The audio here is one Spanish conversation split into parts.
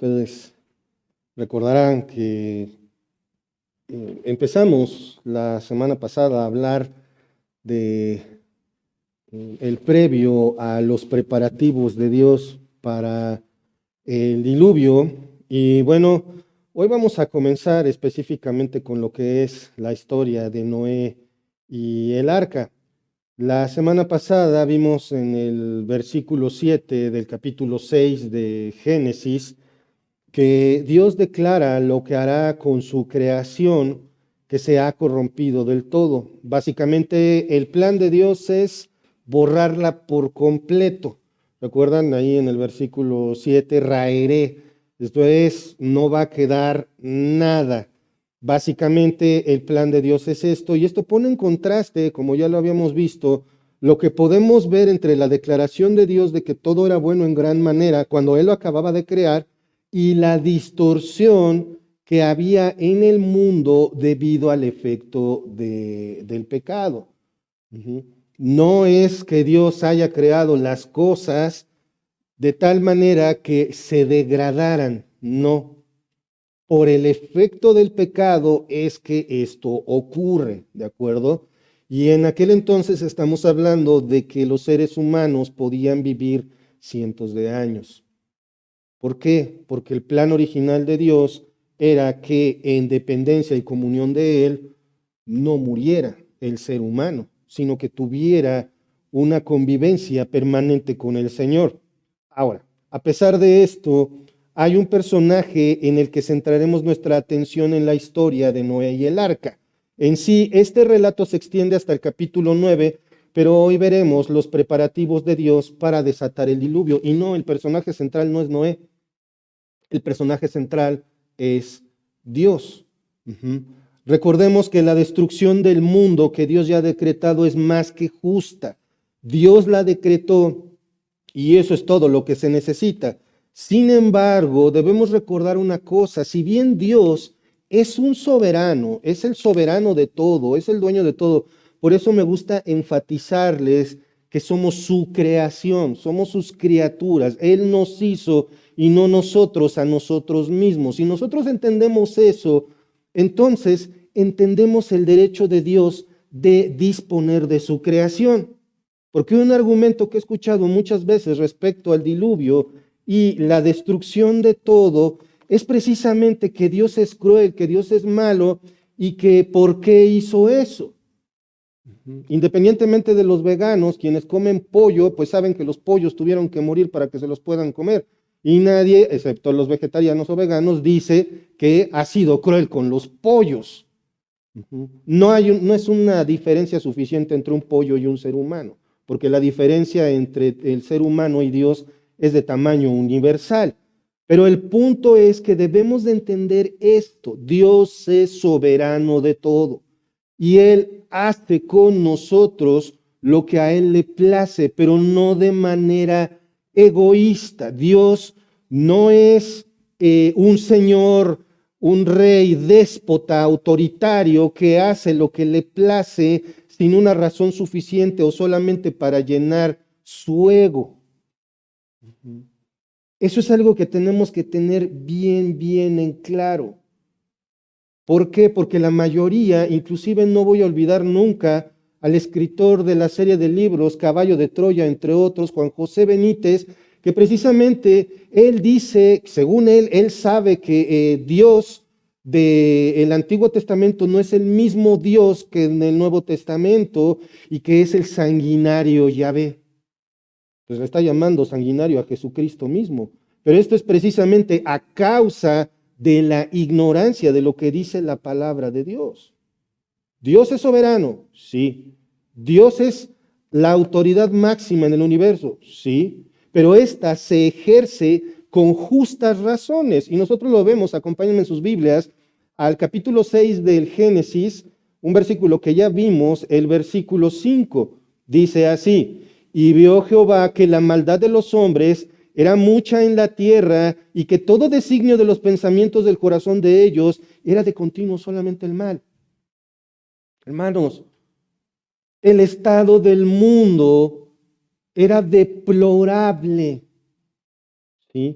Ustedes recordarán que empezamos la semana pasada a hablar de el previo a los preparativos de Dios para el diluvio. Y bueno, hoy vamos a comenzar específicamente con lo que es la historia de Noé y el arca. La semana pasada vimos en el versículo 7 del capítulo 6 de Génesis que Dios declara lo que hará con su creación que se ha corrompido del todo. Básicamente el plan de Dios es borrarla por completo. ¿Recuerdan ahí en el versículo 7? Raeré. Esto es, no va a quedar nada. Básicamente el plan de Dios es esto, y esto pone en contraste, como ya lo habíamos visto, lo que podemos ver entre la declaración de Dios de que todo era bueno en gran manera cuando Él lo acababa de crear, y la distorsión que había en el mundo debido al efecto del pecado. No es que Dios haya creado las cosas de tal manera que se degradaran, no. Por el efecto del pecado es que esto ocurre, ¿de acuerdo? Y en aquel entonces estamos hablando de que los seres humanos podían vivir cientos de años. ¿Por qué? Porque el plan original de Dios era que en dependencia y comunión de Él no muriera el ser humano, sino que tuviera una convivencia permanente con el Señor. Ahora, a pesar de esto, hay un personaje en el que centraremos nuestra atención en la historia de Noé y el arca. En sí, este relato se extiende hasta el capítulo 9, pero hoy veremos los preparativos de Dios para desatar el diluvio. Y no, el personaje central no es Noé, el personaje central es Dios. Recordemos que la destrucción del mundo que Dios ya ha decretado es más que justa. Dios la decretó y eso es todo lo que se necesita. Sin embargo, debemos recordar una cosa: si bien Dios es un soberano, es el soberano de todo, es el dueño de todo, por eso me gusta enfatizarles que somos su creación, somos sus criaturas. Él nos hizo y no nosotros a nosotros mismos. Si nosotros entendemos eso, entonces entendemos el derecho de Dios de disponer de su creación. Porque un argumento que he escuchado muchas veces respecto al diluvio y la destrucción de todo es precisamente que Dios es cruel, que Dios es malo y que ¿por qué hizo eso? Independientemente de los veganos, quienes comen pollo, pues saben que los pollos tuvieron que morir para que se los puedan comer. Y nadie, excepto los vegetarianos o veganos, dice que ha sido cruel con los pollos. No es una diferencia suficiente entre un pollo y un ser humano, porque la diferencia entre el ser humano y Dios es de tamaño universal. Pero el punto es que debemos de entender esto: Dios es soberano de todo y Él hace con nosotros lo que a Él le place, pero no de manera egoísta. Dios no es un señor, un rey déspota, autoritario, que hace lo que le place sin una razón suficiente o solamente para llenar su ego. Eso es algo que tenemos que tener bien en claro. ¿Por qué? Porque la mayoría, inclusive no voy a olvidar nunca al escritor de la serie de libros Caballo de Troya, entre otros, Juan José Benítez, que precisamente él dice, según él sabe que Dios del Antiguo Testamento no es el mismo Dios que en el Nuevo Testamento y que es el sanguinario Yahvé. Pues le está llamando sanguinario a Jesucristo mismo. Pero esto es precisamente a causa de la ignorancia de lo que dice la palabra de Dios. Dios es soberano, sí. Dios es la autoridad máxima en el universo, sí. Pero esta se ejerce con justas razones. Y nosotros lo vemos, acompáñenme en sus Biblias, al capítulo 6 del Génesis, un versículo que ya vimos, el versículo 5. Dice así: y vio Jehová que la maldad de los hombres era mucha en la tierra y que todo designio de los pensamientos del corazón de ellos era de continuo solamente el mal. Hermanos, el estado del mundo era deplorable, ¿sí?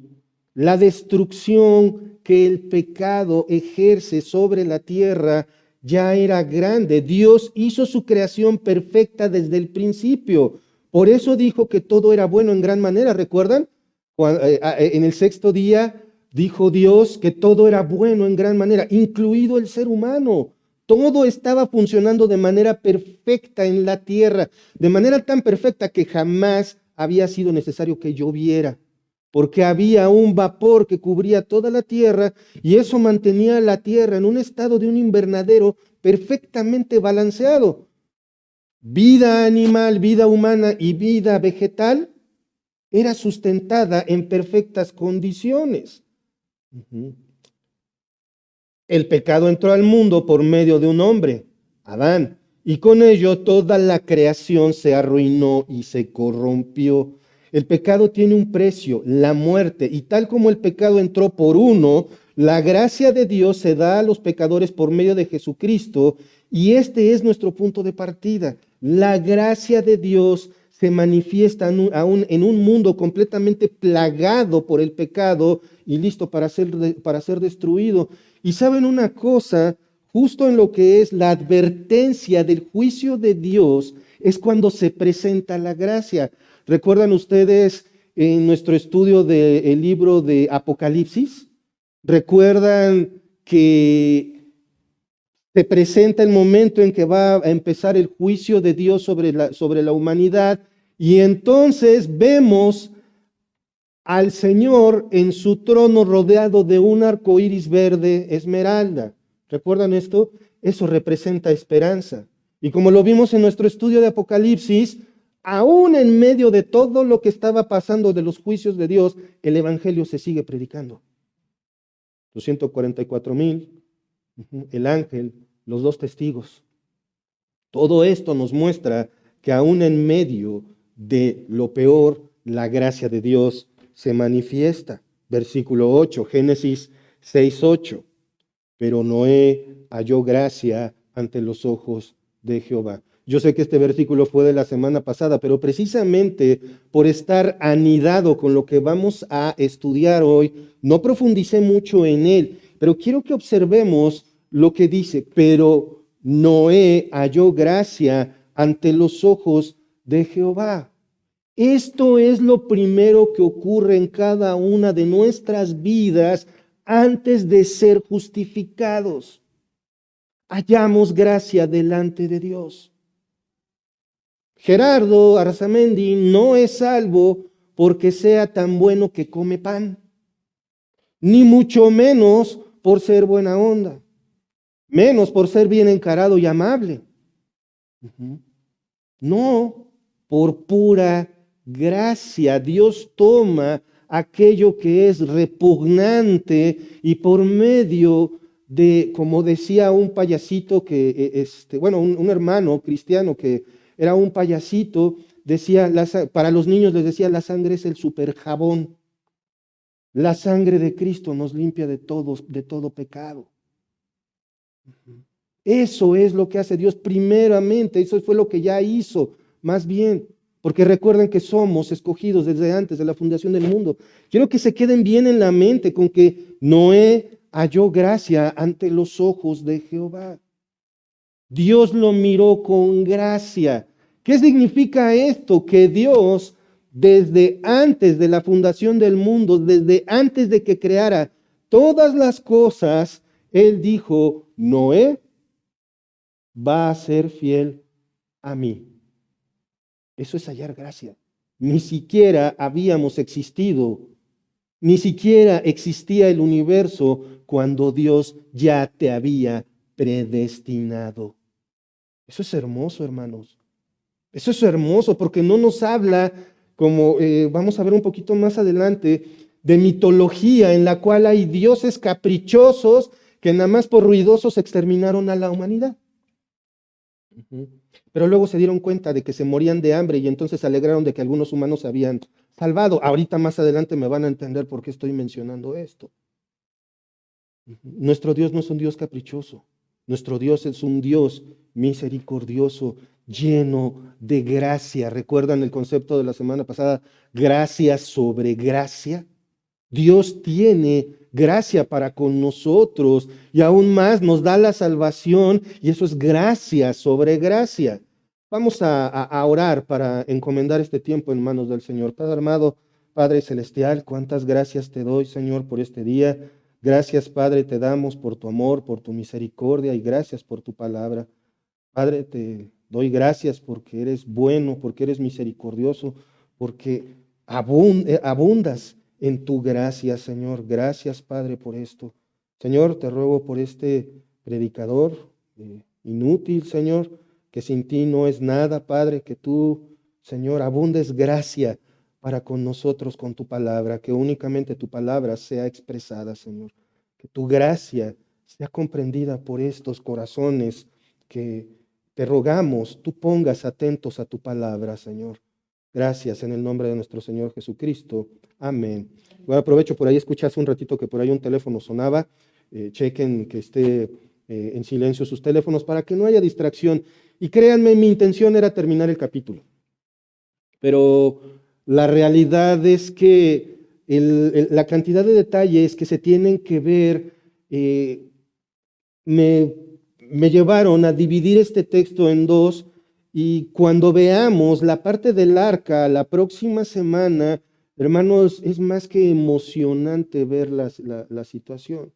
La destrucción que el pecado ejerce sobre la tierra ya era grande. Dios hizo su creación perfecta desde el principio. Por eso dijo que todo era bueno en gran manera. ¿Recuerdan? En el sexto día dijo Dios que todo era bueno en gran manera, incluido el ser humano. Todo estaba funcionando de manera perfecta en la tierra, de manera tan perfecta que jamás había sido necesario que lloviera, porque había un vapor que cubría toda la tierra y eso mantenía la tierra en un estado de un invernadero perfectamente balanceado. Vida animal, vida humana y vida vegetal era sustentada en perfectas condiciones. El pecado entró al mundo por medio de un hombre, Adán, y con ello toda la creación se arruinó y se corrompió. El pecado tiene un precio, la muerte, y tal como el pecado entró por uno, la gracia de Dios se da a los pecadores por medio de Jesucristo, y este es nuestro punto de partida. La gracia de Dios se manifiesta aún en un mundo completamente plagado por el pecado y listo para ser destruido. Y saben una cosa, justo en lo que es la advertencia del juicio de Dios, es cuando se presenta la gracia. ¿Recuerdan ustedes en nuestro estudio del libro de Apocalipsis? ¿Recuerdan que se presenta el momento en que va a empezar el juicio de Dios sobre la humanidad? Y entonces vemos al Señor en su trono rodeado de un arco iris verde esmeralda. ¿Recuerdan esto? Eso representa esperanza. Y como lo vimos en nuestro estudio de Apocalipsis, aún en medio de todo lo que estaba pasando de los juicios de Dios, el Evangelio se sigue predicando. Los 144,000, el ángel, los 2 testigos. Todo esto nos muestra que aún en medio de lo peor, la gracia de Dios se manifiesta. Versículo 8, Génesis 6:8. Pero Noé halló gracia ante los ojos de Jehová. Yo sé que este versículo fue de la semana pasada, pero precisamente por estar anidado con lo que vamos a estudiar hoy, no profundicé mucho en él, pero quiero que observemos lo que dice, pero Noé halló gracia ante los ojos de Jehová. Esto es lo primero que ocurre en cada una de nuestras vidas antes de ser justificados. Hallamos gracia delante de Dios. Gerardo Arzamendi no es salvo porque sea tan bueno que come pan, ni mucho menos por ser buena onda, menos por ser bien encarado y amable. No, por pura gracia. Dios toma aquello que es repugnante y por medio de, como decía un payasito que, un hermano cristiano que era un payasito, decía, para los niños les decía, la sangre es el superjabón. La sangre de Cristo nos limpia de todo pecado. Eso es lo que hace Dios primeramente, eso fue lo que ya hizo, más bien, porque recuerden que somos escogidos desde antes de la fundación del mundo. Quiero que se queden bien en la mente con que Noé halló gracia ante los ojos de Jehová. Dios lo miró con gracia. ¿Qué significa esto? Que Dios, desde antes de la fundación del mundo, desde antes de que creara todas las cosas, Él dijo, Noé va a ser fiel a mí. Eso es hallar gracia. Ni siquiera habíamos existido, ni siquiera existía el universo cuando Dios ya te había predestinado. Eso es hermoso, hermanos. Eso es hermoso porque no nos habla, como vamos a ver un poquito más adelante, de mitología en la cual hay dioses caprichosos que nada más por ruidosos exterminaron a la humanidad. Pero luego se dieron cuenta de que se morían de hambre y entonces se alegraron de que algunos humanos se habían salvado. Ahorita más adelante me van a entender por qué estoy mencionando esto. Nuestro Dios no es un Dios caprichoso. Nuestro Dios es un Dios misericordioso, lleno de gracia. ¿Recuerdan el concepto de la semana pasada? Gracia sobre gracia. Dios tiene gracia para con nosotros y aún más nos da la salvación y eso es gracia sobre gracia. Vamos a orar para encomendar este tiempo en manos del Señor. Padre amado, Padre celestial, cuántas gracias te doy, Señor, por este día. Gracias, Padre, te damos por tu amor, por tu misericordia y gracias por tu palabra. Padre, te doy gracias porque eres bueno, porque eres misericordioso, porque abundas en tu gracia, Señor. Gracias, Padre, por esto. Señor, te ruego por este predicador inútil, Señor, que sin ti no es nada, Padre, que tú, Señor, abundes gracia para con nosotros con tu palabra, que únicamente tu palabra sea expresada, Señor. Que tu gracia sea comprendida por estos corazones que te rogamos, tú pongas atentos a tu palabra, Señor. Gracias en el nombre de nuestro Señor Jesucristo. Amén. Bueno, aprovecho por ahí, escuché hace un ratito que por ahí un teléfono sonaba. Chequen que esté en silencio sus teléfonos para que no haya distracción. Y créanme, mi intención era terminar el capítulo. Pero la realidad es que la cantidad de detalles que se tienen que ver me llevaron a dividir este texto en dos. Y cuando veamos la parte del arca la próxima semana, hermanos, es más que emocionante ver la situación.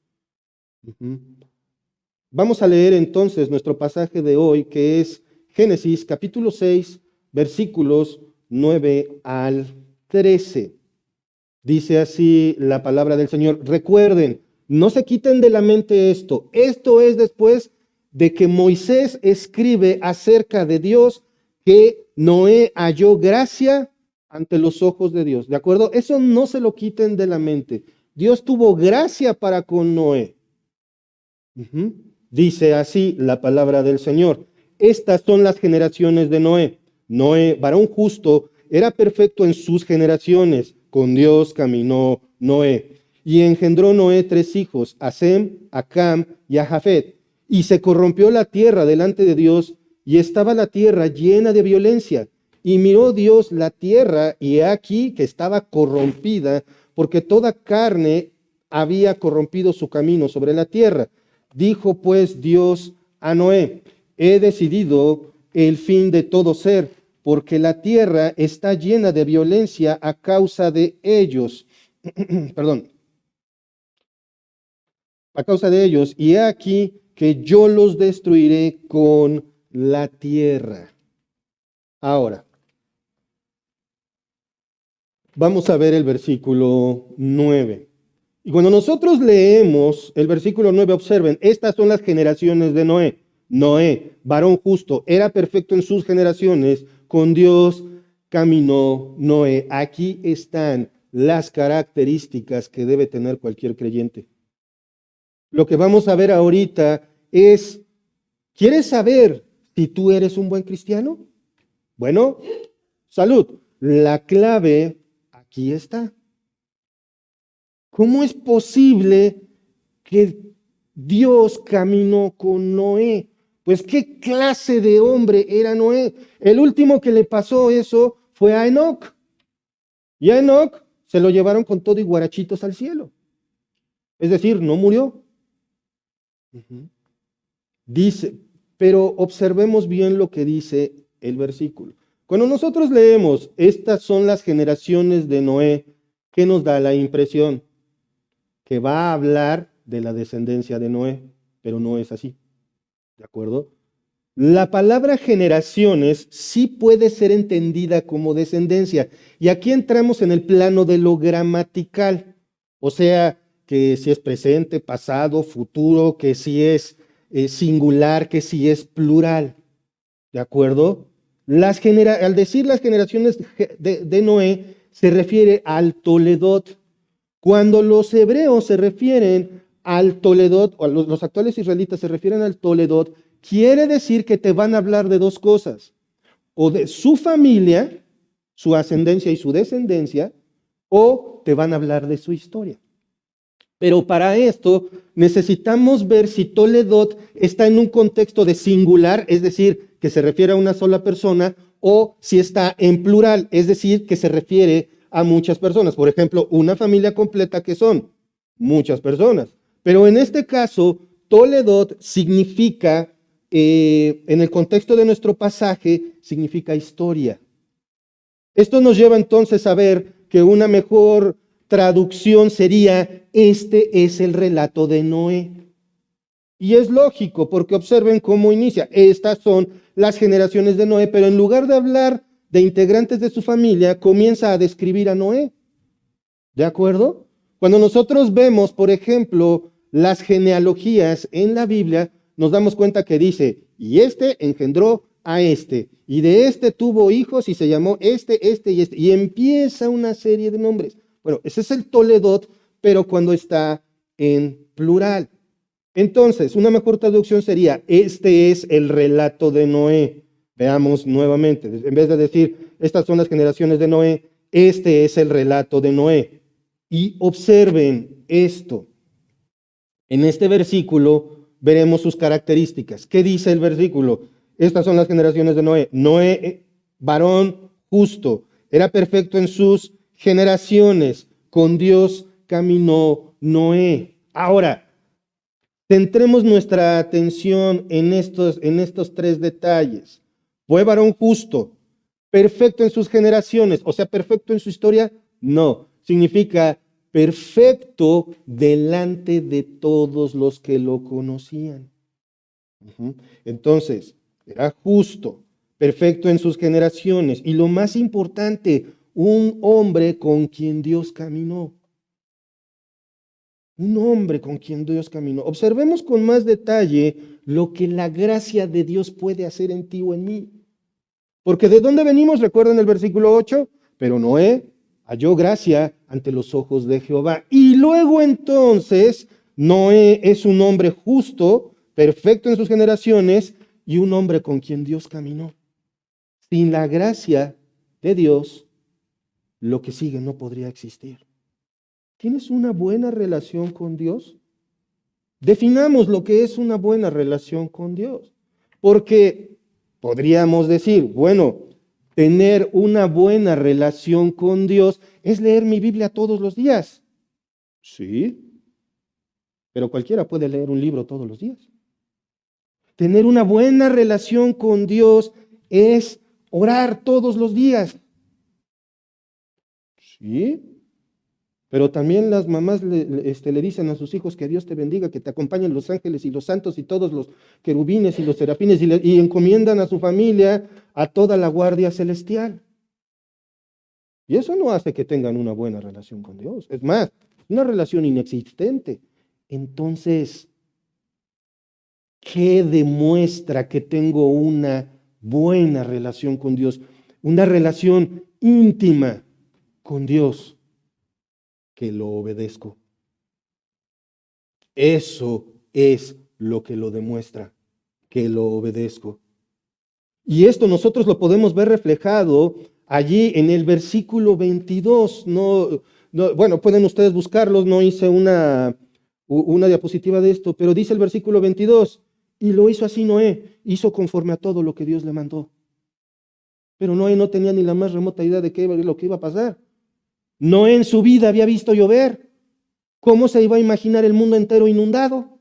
Vamos a leer entonces nuestro pasaje de hoy, que es Génesis capítulo 6, versículos 9 al 13. Dice así la palabra del Señor. Recuerden, no se quiten de la mente esto. Esto es después de que Moisés escribe acerca de Dios que Noé halló gracia ante los ojos de Dios. ¿De acuerdo? Eso no se lo quiten de la mente. Dios tuvo gracia para con Noé. Dice así la palabra del Señor. Estas son las generaciones de Noé. Noé, varón justo, era perfecto en sus generaciones. Con Dios caminó Noé. Y engendró Noé 3 hijos, a Sem, a Cam y a Jafet. Y se corrompió la tierra delante de Dios, y estaba la tierra llena de violencia. Y miró Dios la tierra, y he aquí que estaba corrompida, porque toda carne había corrompido su camino sobre la tierra. Dijo pues Dios a Noé, he decidido el fin de todo ser, porque la tierra está llena de violencia a causa de ellos. Perdón. A causa de ellos, y he aquí que yo los destruiré con la tierra. Ahora, vamos a ver el versículo 9. Y cuando nosotros leemos el versículo 9, observen, estas son las generaciones de Noé. Noé, varón justo, era perfecto en sus generaciones, con Dios caminó Noé. Aquí están las características que debe tener cualquier creyente. Lo que vamos a ver ahorita es, ¿quieres saber si tú eres un buen cristiano? Bueno, salud. La clave aquí está. ¿Cómo es posible que Dios caminó con Noé? Pues, ¿qué clase de hombre era Noé? El último que le pasó eso fue a Enoc. Y a Enoc se lo llevaron con todo y guarachitos al cielo. Es decir, no murió. Dice, pero observemos bien lo que dice el versículo. Cuando nosotros leemos, estas son las generaciones de Noé, ¿qué nos da la impresión? Que va a hablar de la descendencia de Noé, pero no es así. ¿De acuerdo? La palabra generaciones sí puede ser entendida como descendencia. Y aquí entramos en el plano de lo gramatical. O sea, que si es presente, pasado, futuro, que si es singular, que si es plural. ¿De acuerdo? Al decir las generaciones de Noé, se refiere al Toledot. Cuando los hebreos se refieren al Toledot, o los actuales israelitas se refieren al Toledot, quiere decir que te van a hablar de dos cosas. O de su familia, su ascendencia y su descendencia, o te van a hablar de su historia. Pero para esto necesitamos ver si Toledot está en un contexto de singular, es decir, que se refiere a una sola persona, o si está en plural, es decir, que se refiere a muchas personas. Por ejemplo, una familia completa que son muchas personas. Pero en este caso, Toledot significa, en el contexto de nuestro pasaje, significa historia. Esto nos lleva entonces a ver que una mejor traducción sería: este es el relato de Noé. Y es lógico, porque observen cómo inicia. Estas son las generaciones de Noé, pero en lugar de hablar de integrantes de su familia, comienza a describir a Noé. ¿De acuerdo? Cuando nosotros vemos, por ejemplo, las genealogías en la Biblia, nos damos cuenta que dice: y este engendró a este, y de este tuvo hijos, y se llamó este y este, y empieza una serie de nombres. Bueno, ese es el Toledot, pero cuando está en plural. Entonces, una mejor traducción sería: este es el relato de Noé. Veamos nuevamente, en vez de decir estas son las generaciones de Noé, este es el relato de Noé. Y observen esto. En este versículo veremos sus características. ¿Qué dice el versículo? Estas son las generaciones de Noé. Noé, varón justo, era perfecto en sus generaciones. Con Dios caminó Noé. Ahora, centremos nuestra atención en estos tres detalles. ¿Fue varón justo, perfecto en sus generaciones? O sea, perfecto en su historia. No, significa perfecto delante de todos los que lo conocían. Entonces, era justo, perfecto en sus generaciones, y lo más importante, un hombre con quien Dios caminó. Un hombre con quien Dios caminó. Observemos con más detalle lo que la gracia de Dios puede hacer en ti o en mí. Porque ¿de dónde venimos? Recuerden el versículo 8. Pero Noé halló gracia ante los ojos de Jehová. Y luego entonces, Noé es un hombre justo, perfecto en sus generaciones, y un hombre con quien Dios caminó. Sin la gracia de Dios, lo que sigue no podría existir. ¿Tienes una buena relación con Dios? Definamos lo que es una buena relación con Dios. Porque podríamos decir, bueno, tener una buena relación con Dios es leer mi Biblia todos los días. Sí, pero cualquiera puede leer un libro todos los días. Tener una buena relación con Dios es orar todos los días. Sí, pero también las mamás le dicen a sus hijos que Dios te bendiga, que te acompañen los ángeles y los santos y todos los querubines y los serafines, y encomiendan a su familia a toda la guardia celestial. Y eso no hace que tengan una buena relación con Dios. Es más, una relación inexistente. Entonces, ¿qué demuestra que tengo una buena relación con Dios? Una relación íntima con Dios. Que lo obedezco. Eso es lo que lo demuestra, que lo obedezco. Y esto nosotros lo podemos ver reflejado allí en el versículo 22. Bueno, pueden ustedes buscarlos, no hice una diapositiva de esto, pero dice el versículo 22, y lo hizo así Noé, hizo conforme a todo lo que Dios le mandó. Pero Noé no tenía ni la más remota idea de lo que iba a pasar. Noé en su vida había visto llover. ¿Cómo se iba a imaginar el mundo entero inundado?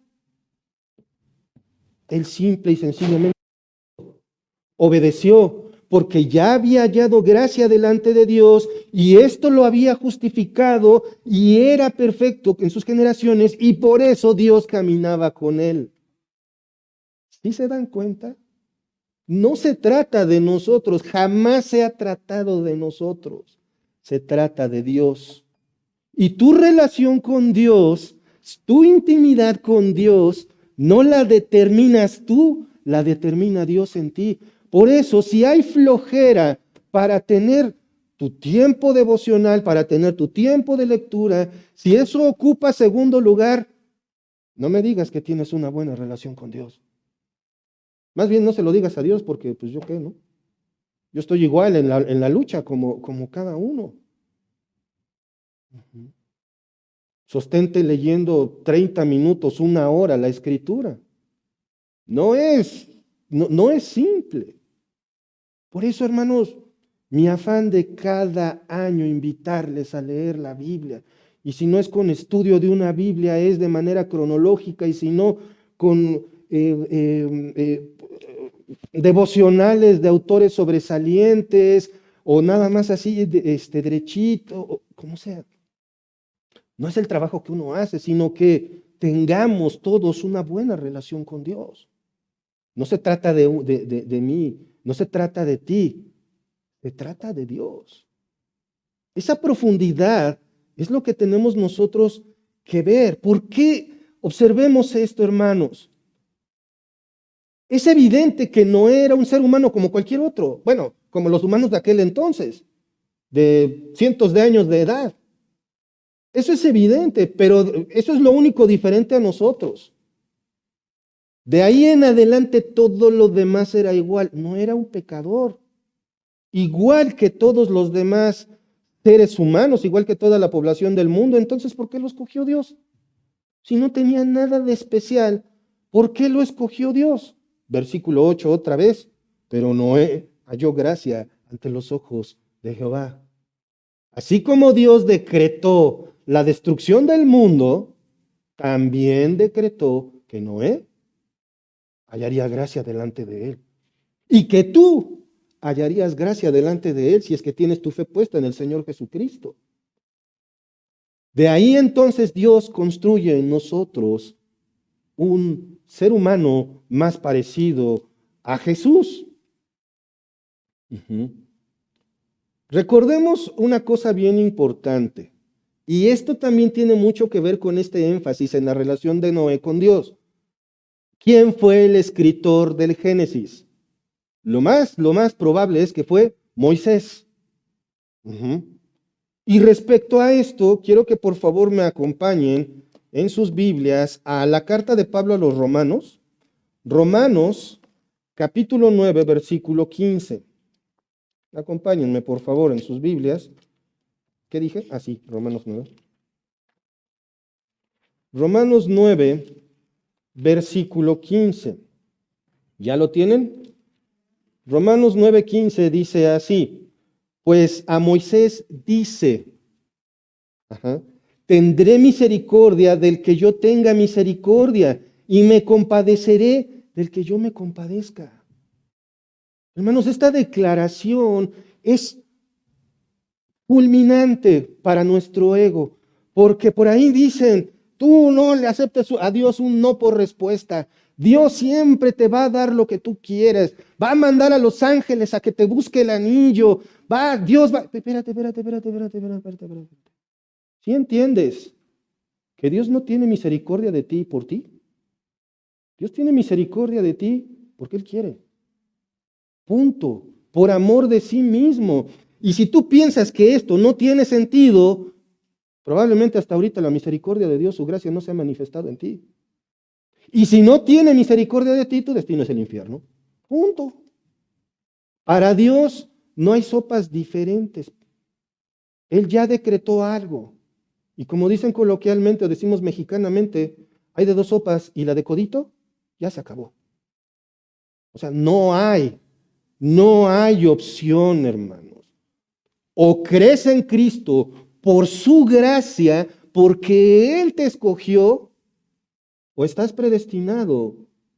Él simple y sencillamente obedeció, porque ya había hallado gracia delante de Dios, y esto lo había justificado, y era perfecto en sus generaciones, y por eso Dios caminaba con él. ¿Sí se dan cuenta? No se trata de nosotros, jamás se ha tratado de nosotros. Se trata de Dios. Y tu relación con Dios, tu intimidad con Dios, no la determinas tú, la determina Dios en ti. Por eso, si hay flojera para tener tu tiempo devocional, para tener tu tiempo de lectura, si eso ocupa segundo lugar, no me digas que tienes una buena relación con Dios. Más bien no se lo digas a Dios porque, pues yo qué, ¿no? Yo estoy igual en la lucha como cada uno. Sostente leyendo 30 minutos, una hora la escritura. No es simple. Por eso, hermanos, Mi afán de cada año invitarles a leer la Biblia. Y si no es con estudio de una Biblia, es de manera cronológica, y si no, con devocionales de autores sobresalientes, o nada más así, derechito, o como sea. No es el trabajo que uno hace, sino que tengamos todos una buena relación con Dios. No se trata de mí, no se trata de ti, se trata de Dios. Esa profundidad es lo que tenemos nosotros que ver. ¿Por qué? Observemos esto, hermanos. Es evidente que Noé era un ser humano como cualquier otro. Bueno, como los humanos de aquel entonces, de cientos de años de edad. Eso es evidente, pero eso es lo único diferente a nosotros. De ahí en adelante todo lo demás era igual. No era un pecador. Igual que todos los demás seres humanos, igual que toda la población del mundo. Entonces, ¿por qué lo escogió Dios? Si no tenía nada de especial, ¿por qué lo escogió Dios? Versículo 8 otra vez. Pero Noé halló gracia ante los ojos de Jehová. Así como Dios decretó la destrucción del mundo, también decretó que Noé hallaría gracia delante de él. Y que tú hallarías gracia delante de él si es que tienes tu fe puesta en el Señor Jesucristo. De ahí entonces Dios construye en nosotros un ser humano más parecido a Jesús. Recordemos una cosa bien importante, y esto también tiene mucho que ver con este énfasis en la relación de Noé con Dios. ¿Quién fue el escritor del Génesis? Lo más probable es que fue Moisés. Y respecto a esto, quiero que por favor me acompañen en sus Biblias a la carta de Pablo a los Romanos, Romanos capítulo 9, versículo 15. Acompáñenme por favor en sus Biblias. ¿Qué dije? Ah, sí, Romanos 9. Romanos 9, versículo 15. ¿Ya lo tienen? Romanos 9:15 dice así: pues a Moisés dice, tendré misericordia del que yo tenga misericordia, y me compadeceré del que yo me compadezca. Hermanos, esta declaración es fulminante para nuestro ego, porque por ahí dicen, tú no le aceptes a Dios un no por respuesta. Dios siempre te va a dar lo que tú quieres. Va a mandar a los ángeles a que te busque el anillo. Dios va. Espérate. ¿Sí entiendes que Dios no tiene misericordia de ti por ti? Dios tiene misericordia de ti porque Él quiere. Punto. Por amor de sí mismo. Y si tú piensas que esto no tiene sentido, probablemente hasta ahorita la misericordia de Dios, su gracia no se ha manifestado en ti. Y si no tiene misericordia de ti, tu destino es el infierno. Punto. Para Dios no hay sopas diferentes. Él ya decretó algo. Y como dicen coloquialmente o decimos mexicanamente, hay de dos sopas y la de codito ya se acabó. O sea, no hay opción, hermanos. O crees en Cristo por su gracia, porque Él te escogió, o estás predestinado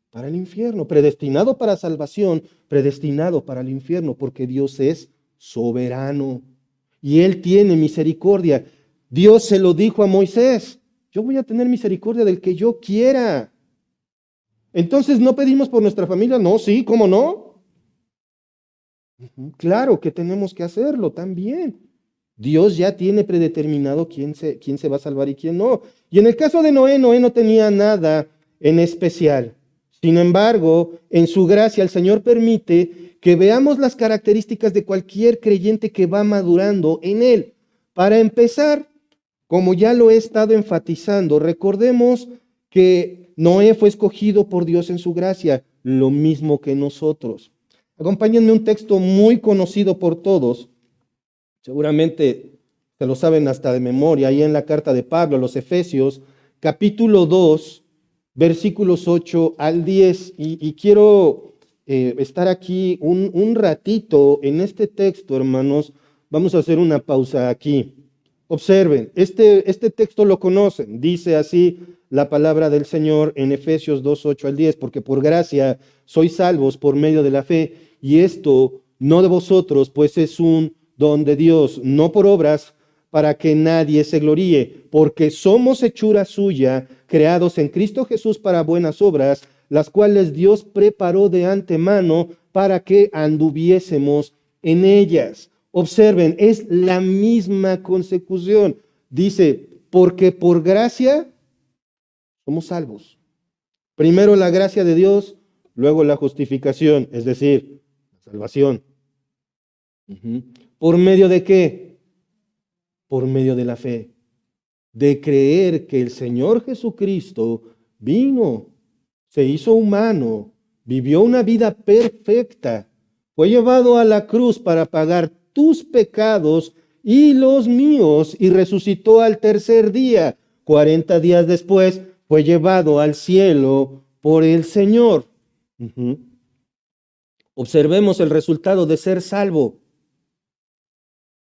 para el infierno, predestinado para salvación, predestinado para el infierno, porque Dios es soberano y Él tiene misericordia. Dios se lo dijo a Moisés, yo voy a tener misericordia del que yo quiera. Entonces, ¿no pedimos por nuestra familia? No, sí, ¿cómo no? Claro que tenemos que hacerlo también. Dios ya tiene predeterminado quién se va a salvar y quién no. Y en el caso de Noé, Noé no tenía nada en especial. Sin embargo, en su gracia el Señor permite que veamos las características de cualquier creyente que va madurando en Él. Para empezar, como ya lo he estado enfatizando, recordemos que Noé fue escogido por Dios en su gracia, lo mismo que nosotros. Acompáñenme un texto muy conocido por todos. Seguramente se lo saben hasta de memoria, ahí en la carta de Pablo a los Efesios, capítulo 2, versículos 8 al 10. Y quiero estar aquí un ratito en este texto, hermanos. Vamos a hacer una pausa aquí. Observen, este texto lo conocen. Dice así la palabra del Señor en Efesios 2, 8 al 10, porque por gracia sois salvos por medio de la fe, y esto no de vosotros, pues es un don de Dios, no por obras, para que nadie se gloríe, porque somos hechura suya, creados en Cristo Jesús para buenas obras, las cuales Dios preparó de antemano para que anduviésemos en ellas. Observen, es la misma consecución. Dice, porque por gracia somos salvos. Primero la gracia de Dios, luego la justificación, es decir, la salvación. ¿Por medio de qué? Por medio de la fe, de creer que el Señor Jesucristo vino, se hizo humano, vivió una vida perfecta, fue llevado a la cruz para pagar tus pecados y los míos y resucitó al tercer día. 40 días después fue llevado al cielo por el Señor. Observemos el resultado de ser salvo.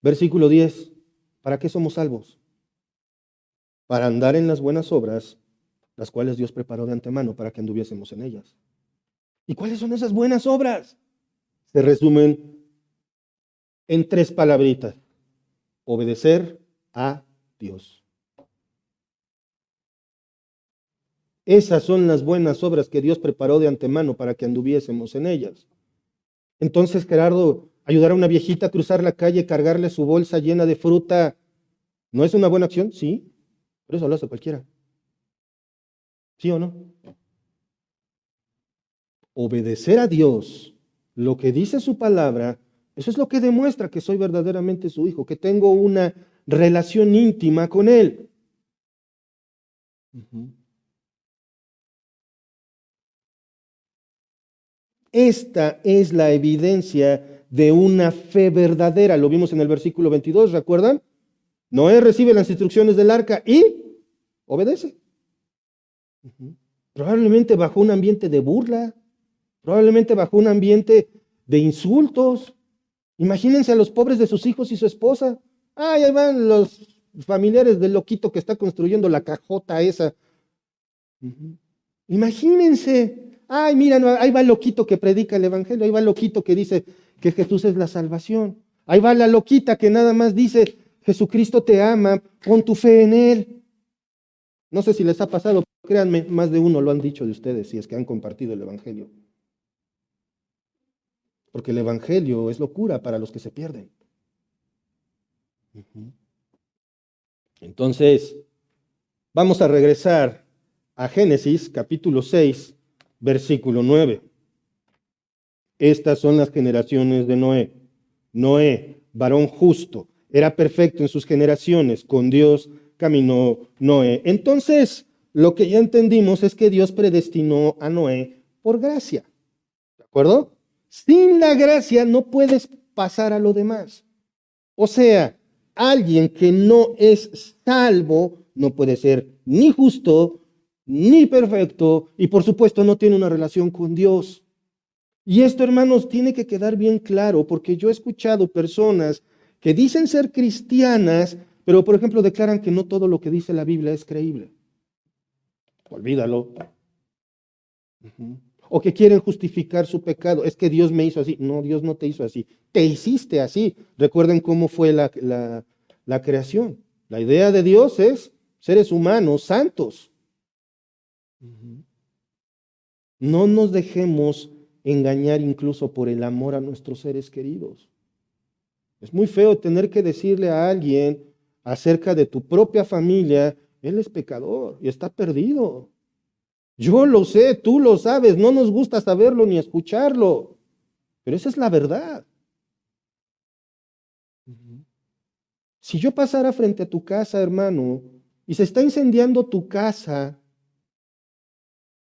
Versículo 10. ¿Para qué somos salvos? Para andar en las buenas obras, las cuales Dios preparó de antemano para que anduviésemos en ellas. ¿Y cuáles son esas buenas obras? Se resumen en 3 palabritas. Obedecer a Dios. Esas son las buenas obras que Dios preparó de antemano para que anduviésemos en ellas. Entonces, Gerardo, ayudar a una viejita a cruzar la calle, cargarle su bolsa llena de fruta, ¿no es una buena acción? Sí, pero eso lo hace cualquiera. ¿Sí o no? Obedecer a Dios, lo que dice su palabra, eso es lo que demuestra que soy verdaderamente su hijo, que tengo una relación íntima con Él. Esta es la evidencia de una fe verdadera. Lo vimos en el versículo 22, ¿recuerdan? Noé recibe las instrucciones del arca y obedece. Probablemente bajo un ambiente de burla, probablemente bajo un ambiente de insultos. Imagínense a los pobres de sus hijos y su esposa. Ay, ahí van los familiares del loquito que está construyendo la cajota esa. Imagínense. Ay, mira, ahí va el loquito que predica el evangelio, ahí va el loquito que dice que Jesús es la salvación. Ahí va la loquita que nada más dice, Jesucristo te ama, pon tu fe en Él. No sé si les ha pasado, créanme, más de uno lo han dicho de ustedes, si es que han compartido el evangelio. Porque el evangelio es locura para los que se pierden. Entonces, vamos a regresar a Génesis capítulo 6, versículo 9. Estas son las generaciones de Noé. Noé, varón justo, era perfecto en sus generaciones, con Dios caminó Noé. Entonces, lo que ya entendimos es que Dios predestinó a Noé por gracia. ¿De acuerdo? Sin la gracia no puedes pasar a lo demás. O sea, alguien que no es salvo no puede ser ni justo, ni perfecto, y por supuesto no tiene una relación con Dios. Y esto, hermanos, tiene que quedar bien claro, porque yo he escuchado personas que dicen ser cristianas, pero por ejemplo declaran que no todo lo que dice la Biblia es creíble. Olvídalo. O que quieren justificar su pecado. Es que Dios me hizo así. No, Dios no te hizo así. Te hiciste así. Recuerden cómo fue la creación. La idea de Dios es seres humanos santos. No nos dejemos engañar incluso por el amor a nuestros seres queridos. Es muy feo tener que decirle a alguien acerca de tu propia familia, él es pecador y está perdido. Yo lo sé, tú lo sabes, no nos gusta saberlo ni escucharlo, pero esa es la verdad. Si yo pasara frente a tu casa, hermano, y se está incendiando tu casa,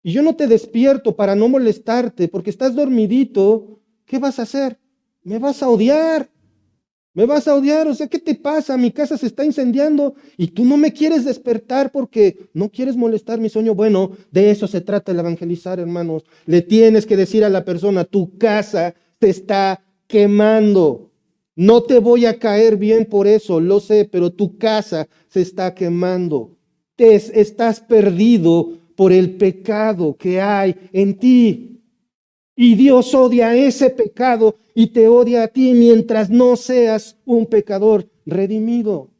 y yo no te despierto para no molestarte porque estás dormidito, ¿qué vas a hacer? Me vas a odiar. Me vas a odiar, o sea, ¿qué te pasa? Mi casa se está incendiando y tú no me quieres despertar porque no quieres molestar mi sueño. Bueno, de eso se trata el evangelizar, hermanos. Le tienes que decir a la persona, tu casa se está quemando. No te voy a caer bien por eso, lo sé, pero tu casa se está quemando. Estás perdido por el pecado que hay en ti. Y Dios odia ese pecado y te odia a ti mientras no seas un pecador redimido.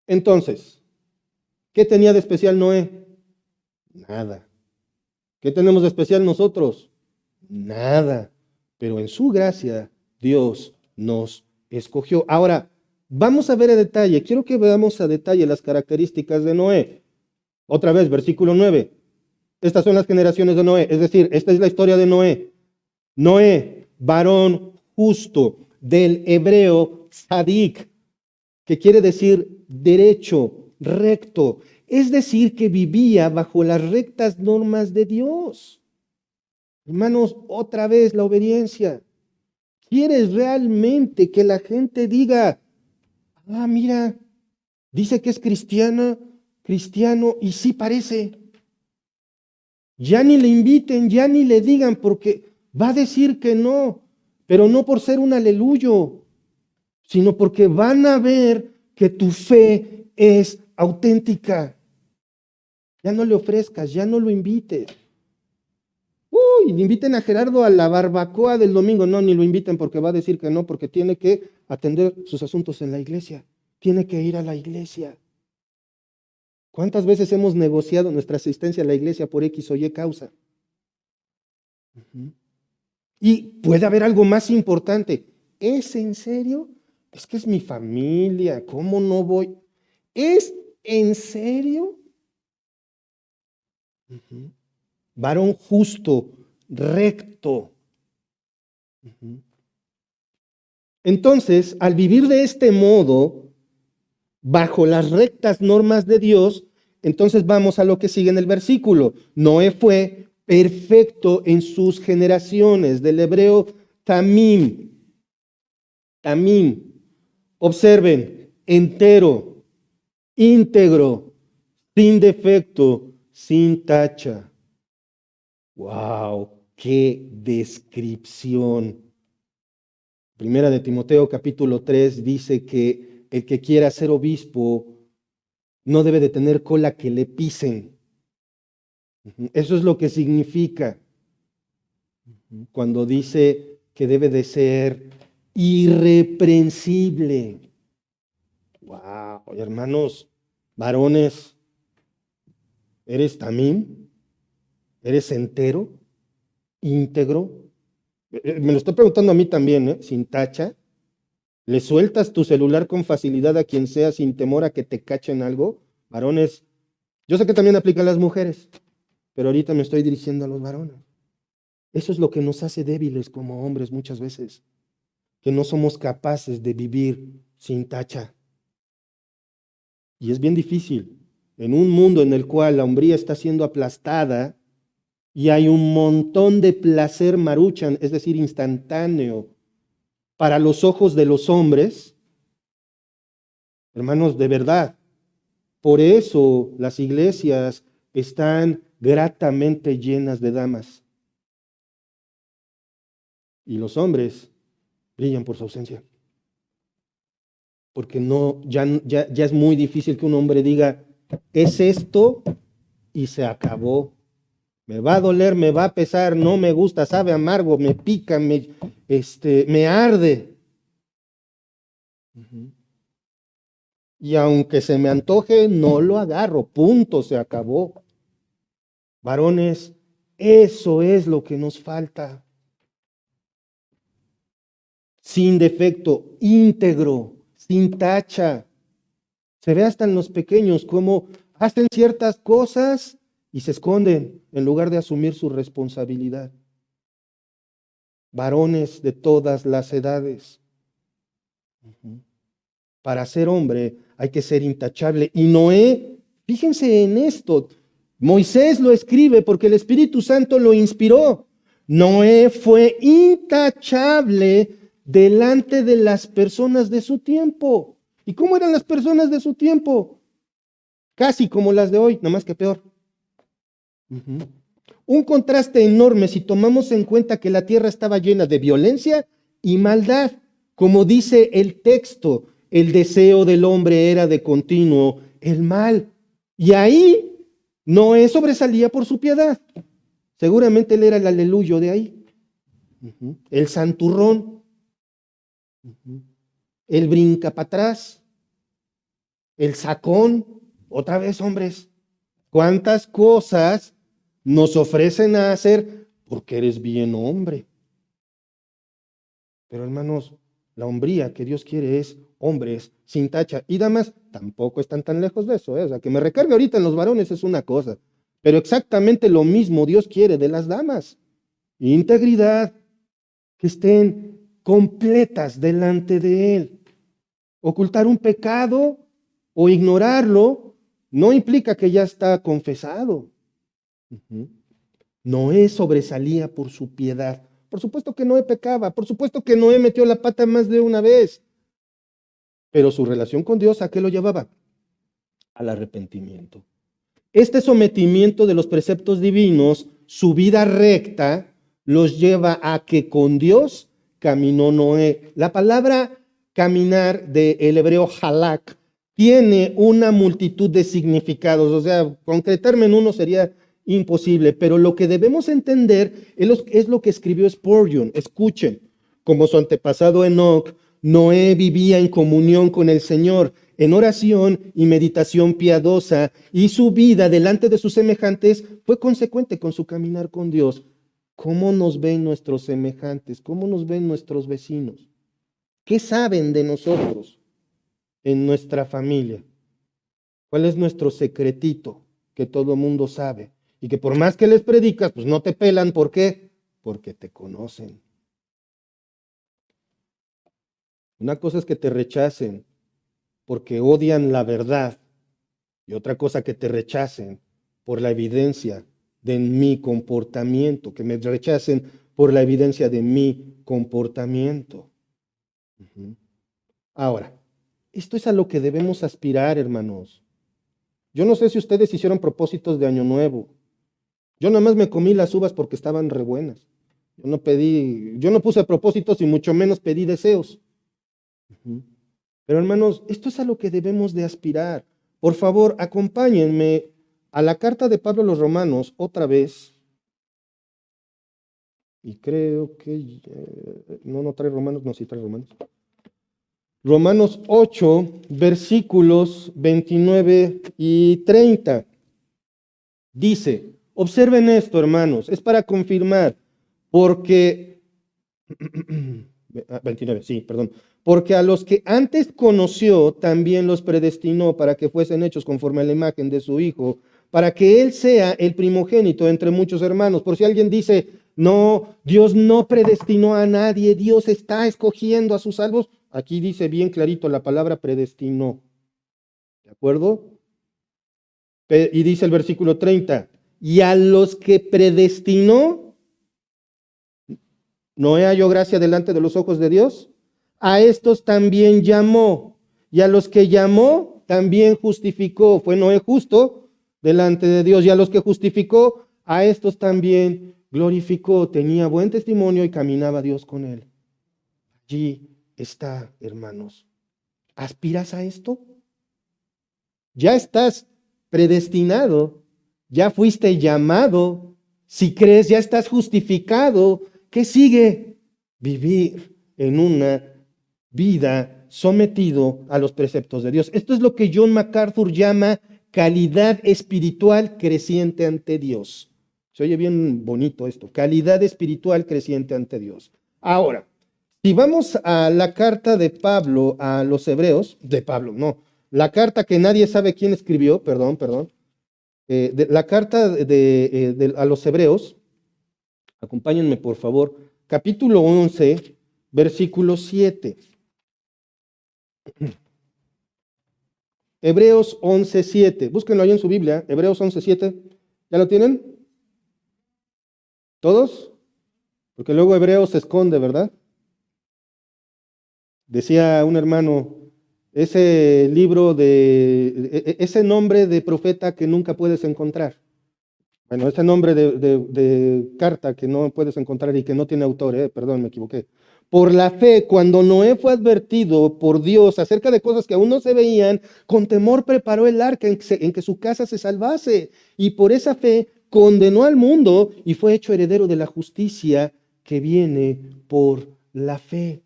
Entonces, ¿qué tenía de especial Noé? Nada. ¿Qué tenemos de especial nosotros? Nada. Pero en su gracia, Dios nos escogió. Ahora, vamos a ver a detalle. Quiero que veamos a detalle las características de Noé. Otra vez, versículo 9. Estas son las generaciones de Noé. Es decir, esta es la historia de Noé. Noé, varón justo, del hebreo sadik, que quiere decir derecho, recto. Es decir, que vivía bajo las rectas normas de Dios. Hermanos, otra vez la obediencia. ¿Quieres realmente que la gente diga, ah, mira, dice que es cristiana, cristiano, y sí parece? Ya ni le inviten, ya ni le digan, porque va a decir que no, pero no por ser un aleluyo, sino porque van a ver que tu fe es auténtica. Ya no le ofrezcas, ya no lo invites. Uy, inviten a Gerardo a la barbacoa del domingo. No, ni lo inviten porque va a decir que no, porque tiene que atender sus asuntos en la iglesia. Tiene que ir a la iglesia. ¿Cuántas veces hemos negociado nuestra asistencia a la iglesia por X o Y causa? Y puede haber algo más importante. ¿Es en serio? Es que es mi familia. ¿Cómo no voy? ¿Es en serio? Varón justo, recto. Entonces, al vivir de este modo, bajo las rectas normas de Dios, entonces vamos a lo que sigue en el versículo. Noé fue perfecto en sus generaciones, del hebreo tamim. Tamim. Observen, entero, íntegro, sin defecto, sin tacha. ¡Wow! ¡Qué descripción! Primera de Timoteo capítulo 3 dice que el que quiera ser obispo no debe de tener cola que le pisen. Eso es lo que significa cuando dice que debe de ser irreprensible. Wow, hermanos, varones, ¿eres tamim? ¿Eres entero? ¿Íntegro? Me lo estoy preguntando a mí también, ¿eh? Sin tacha. ¿Le sueltas tu celular con facilidad a quien sea sin temor a que te cachen algo? Varones, yo sé que también aplica a las mujeres, pero ahorita me estoy dirigiendo a los varones. Eso es lo que nos hace débiles como hombres muchas veces, que no somos capaces de vivir sin tacha. Y es bien difícil. En un mundo en el cual la hombría está siendo aplastada y hay un montón de placer maruchan, es decir, instantáneo, para los ojos de los hombres, hermanos, de verdad, por eso las iglesias están gratamente llenas de damas. Y los hombres brillan por su ausencia. Porque no, ya es muy difícil que un hombre diga, es esto y se acabó. Me va a doler, me va a pesar, no me gusta, sabe amargo, me pica, me arde. Y aunque se me antoje, no lo agarro, punto, se acabó. Varones, eso es lo que nos falta. Sin defecto, íntegro, sin tacha. Se ve hasta en los pequeños cómo hacen ciertas cosas y se esconden en lugar de asumir su responsabilidad. Varones de todas las edades. Para ser hombre hay que ser intachable. Y Noé, fíjense en esto, Moisés lo escribe porque el Espíritu Santo lo inspiró. Noé fue intachable delante de las personas de su tiempo. ¿Y cómo eran las personas de su tiempo? Casi como las de hoy, nada más que peor. Un contraste enorme si tomamos en cuenta que la tierra estaba llena de violencia y maldad. Como dice el texto, el deseo del hombre era de continuo el mal. Y ahí Noé sobresalía por su piedad. Seguramente él era el aleluyo de ahí. El santurrón. El brinca para atrás. El sacón. Otra vez, hombres. ¿Cuántas cosas nos ofrecen a hacer porque eres bien hombre? Pero hermanos, la hombría que Dios quiere es hombres sin tacha. Y damas tampoco están tan lejos de eso. O sea, que me recargue ahorita en los varones es una cosa. Pero exactamente lo mismo Dios quiere de las damas. Integridad, que estén completas delante de Él. Ocultar un pecado o ignorarlo no implica que ya está confesado. Noé sobresalía por su piedad. Por supuesto que Noé pecaba, por supuesto que Noé metió la pata más de una vez, pero su relación con Dios, ¿a qué lo llevaba? Al arrepentimiento. Este sometimiento de los preceptos divinos, su vida recta, los lleva a que con Dios caminó Noé. La palabra caminar del hebreo halak tiene una multitud de significados, o sea, concretarme en uno sería imposible, pero lo que debemos entender es lo que escribió Spurgeon. Escuchen, como su antepasado Enoc, Noé vivía en comunión con el Señor, en oración y meditación piadosa, y su vida delante de sus semejantes fue consecuente con su caminar con Dios. ¿Cómo nos ven nuestros semejantes? ¿Cómo nos ven nuestros vecinos? ¿Qué saben de nosotros en nuestra familia? ¿Cuál es nuestro secretito que todo mundo sabe? Y que por más que les predicas, pues no te pelan. ¿Por qué? Porque te conocen. Una cosa es que te rechacen porque odian la verdad y otra cosa que te rechacen por la evidencia de mi comportamiento, que me rechacen por la evidencia de mi comportamiento. Ahora, esto es a lo que debemos aspirar, hermanos. Yo no sé si ustedes hicieron propósitos de Año Nuevo. Yo nada más me comí las uvas porque estaban re buenas. Yo no puse propósitos y mucho menos pedí deseos. Pero hermanos, esto es a lo que debemos de aspirar. Por favor, acompáñenme a la carta de Pablo a los Romanos otra vez. Y creo que no trae Romanos, no, sí trae Romanos. Romanos 8, versículos 29 y 30. Dice, observen esto, hermanos, es para confirmar, porque 29, sí, perdón. Porque a los que antes conoció, también los predestinó para que fuesen hechos conforme a la imagen de su Hijo, para que Él sea el primogénito entre muchos hermanos. Por si alguien dice, no, Dios no predestinó a nadie, Dios está escogiendo a sus salvos. Aquí dice bien clarito la palabra predestinó. ¿De acuerdo? Y dice el versículo 30, y a los que predestinó, ¿Noé halló gracia delante de los ojos de Dios? A estos también llamó, y a los que llamó también justificó. Fue Noé justo delante de Dios, y a los que justificó, a estos también glorificó. Tenía buen testimonio y caminaba Dios con él. Allí está, hermanos. ¿Aspiras a esto? Ya estás predestinado, ya fuiste llamado. Si crees, ya estás justificado. ¿Qué sigue? Vivir en una vida sometido a los preceptos de Dios. Esto es lo que John MacArthur llama calidad espiritual creciente ante Dios. Se oye bien bonito esto, calidad espiritual creciente ante Dios. Ahora, si vamos a la carta de Pablo a los hebreos, la carta que nadie sabe quién escribió, la carta a los hebreos, acompáñenme por favor, capítulo 11, versículo 7. Hebreos 11:7. Búsquenlo ahí en su Biblia. Hebreos 11:7. ¿Ya lo tienen? ¿Todos? Porque luego Hebreos se esconde, ¿verdad? Decía un hermano, ese libro ese nombre de profeta que nunca puedes encontrar. Bueno, ese nombre de carta que no puedes encontrar y que no tiene autor, perdón, me equivoqué. Por la fe, cuando Noé fue advertido por Dios acerca de cosas que aún no se veían, con temor preparó el arca en que su casa se salvase. Y por esa fe condenó al mundo y fue hecho heredero de la justicia que viene por la fe.